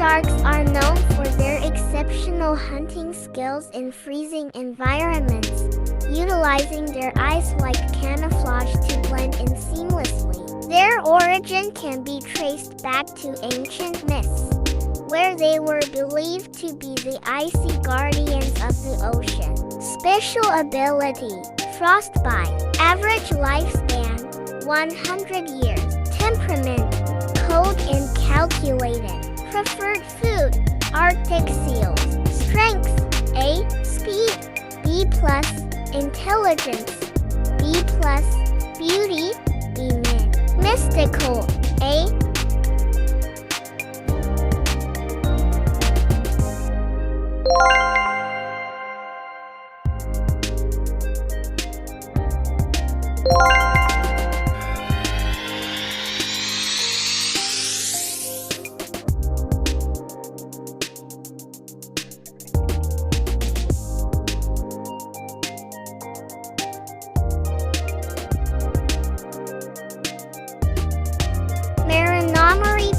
Sharks are known for their exceptional hunting skills in freezing environments, utilizing their eyes like camouflage to blend in seamlessly. Their origin can be traced back to ancient myths, where they were believed to be the icy guardians of the ocean. Special ability: frostbite. Average lifespan: 100 years. Temperament: cold and calculated. Preferred food: Arctic seals. Strengths: A. Speed. B+. Intelligence: B+. Beauty: B-. Mystical: A.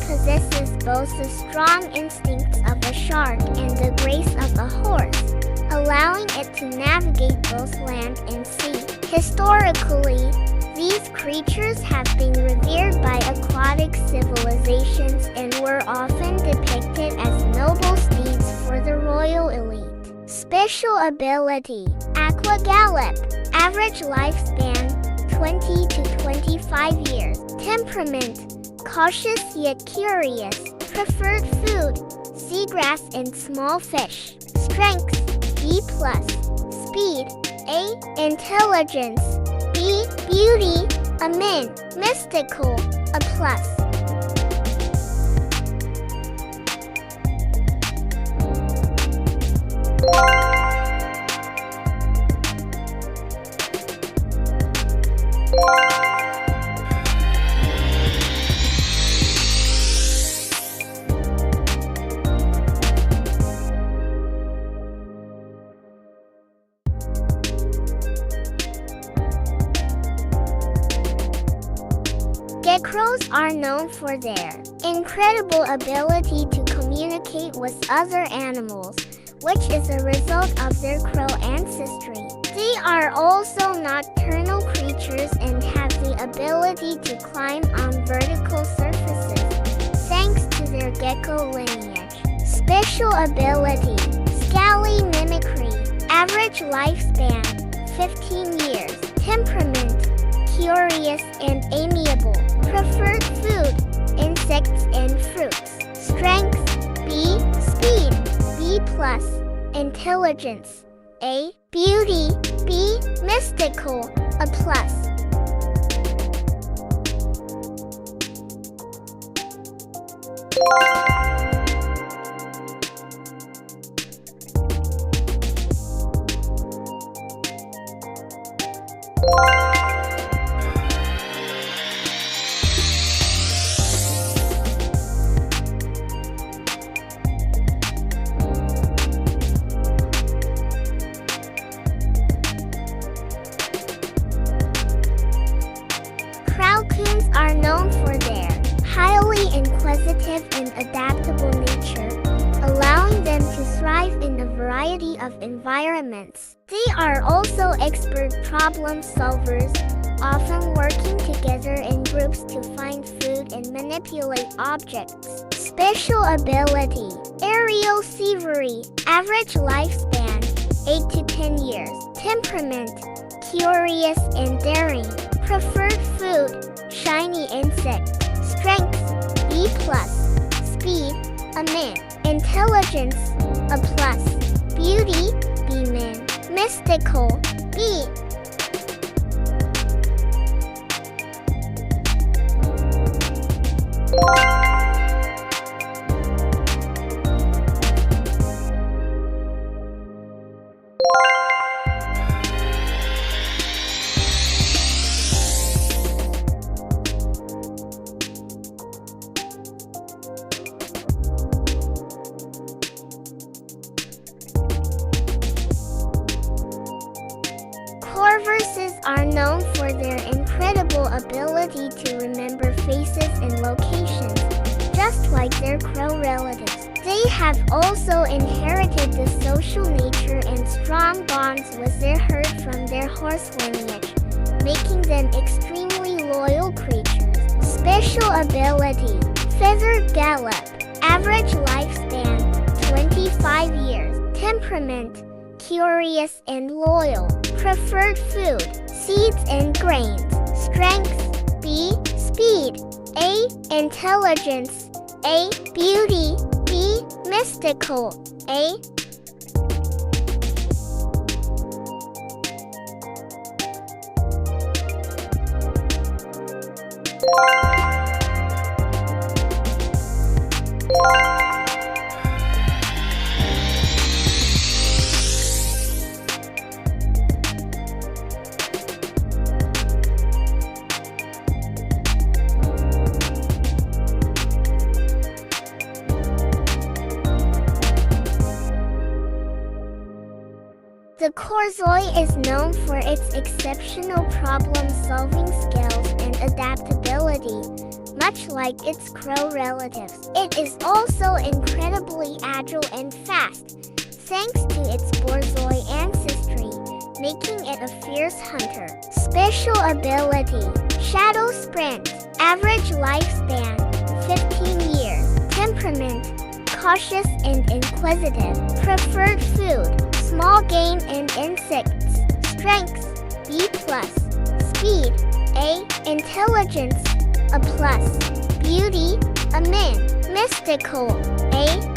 Possesses both the strong instincts of a shark and the grace of a horse, allowing it to navigate both land and sea. Historically, these creatures have been revered by aquatic civilizations and were often depicted as noble steeds for the royal elite. Special ability: Aqua Gallop. Average lifespan: 20 to 25 years. Temperament: cautious yet curious. Preferred food: seagrass and small fish. Strengths: B+. Speed: A. Intelligence: B. Beauty: a min. Mystical: a plus. Geckos are known for their incredible ability to communicate with other animals, which is a result of their crow ancestry. They are also nocturnal creatures and have the ability to climb on vertical surfaces, thanks to their gecko lineage. Special ability: Scaly Mimicry. Average lifespan: 15 years. Temperament: curious and amiable. Preferred food: insects and fruits. Strengths: B. Speed: B+. Intelligence: A. Beauty: B. Mystical: a plus. Raccoons are known for their highly inquisitive and adaptable nature, allowing them to thrive in a variety of environments. They are also expert problem solvers, often working together in groups to find food and manipulate objects. Special ability: Aerial Thievery. Average lifespan: 8 to 10 years. Temperament: curious and daring. Preferred food: shiny insect. Strengths: B+. Speed: a min. Intelligence: a plus. Beauty: B-. Mystical: B. Corvises are known for their incredible ability to remember faces and locations, just like their crow relatives. They have also inherited the social nature and strong bonds with their herd from their horse lineage, making them extremely loyal creatures. Special ability: feathered gallop. Average lifespan: 25 years. Temperament: curious and loyal. Preferred food: seeds and grains. Strengths: B. Speed. A. Intelligence. A. Beauty. B. Mystical. A. The Korzoi is known for its exceptional problem-solving skills and adaptability, much like its crow relatives. It is also incredibly agile and fast, thanks to its borzoi ancestry, making it a fierce hunter. Special ability: shadow sprint. Average lifespan: 15 years. Temperament: cautious and inquisitive. Preferred food: small game and insects. Strengths: B+. Speed: A. Intelligence: A+. Beauty: a min. Mystical: A.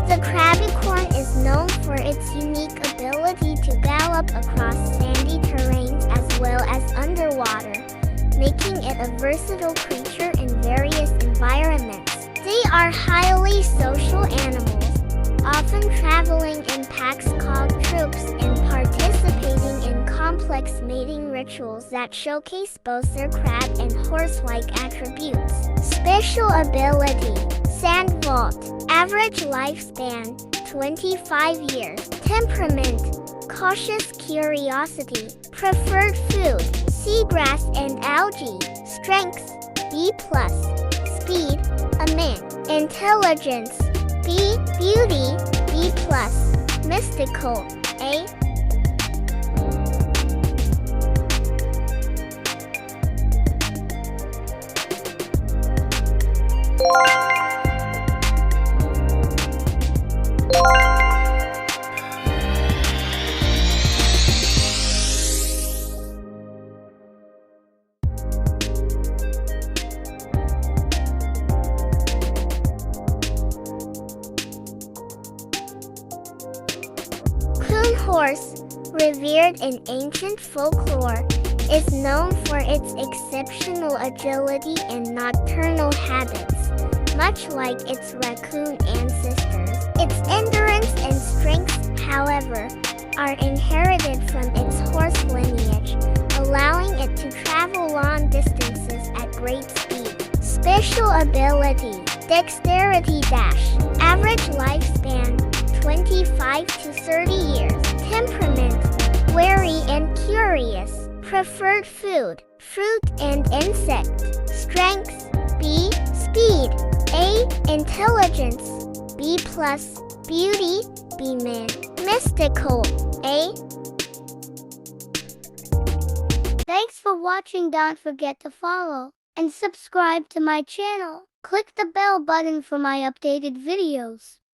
The crabicorn is known for its unique ability to gallop across sandy terrains as well as underwater, making it a versatile creature in various environments. They are highly social animals, often traveling in packs called troops and participating in complex mating rituals that showcase both their crab and horse-like attributes. Special ability: sand vault. Average lifespan: 25 years. Temperament: cautious curiosity. Preferred food: seagrass and algae. Strengths: B+. Speed: a min. Intelligence: B. Beauty: B+. Mystical: A. Coon horse, revered in ancient folklore, is known for its exceptional agility and nocturnal habits, much like its raccoon ancestors. Its endurance and strength, however, are inherited from its horse lineage, allowing it to travel long distances at great speed. Special ability: dexterity dash. Average lifespan: 25 to 30 years. Temperament: wary and curious. Preferred food: fruit and insect. Strengths: B. Speed: A. Intelligence: B+. Beauty: B min. Mystical: A. Thanks for watching. Don't forget to follow and subscribe to my channel. Click the bell button for my updated videos.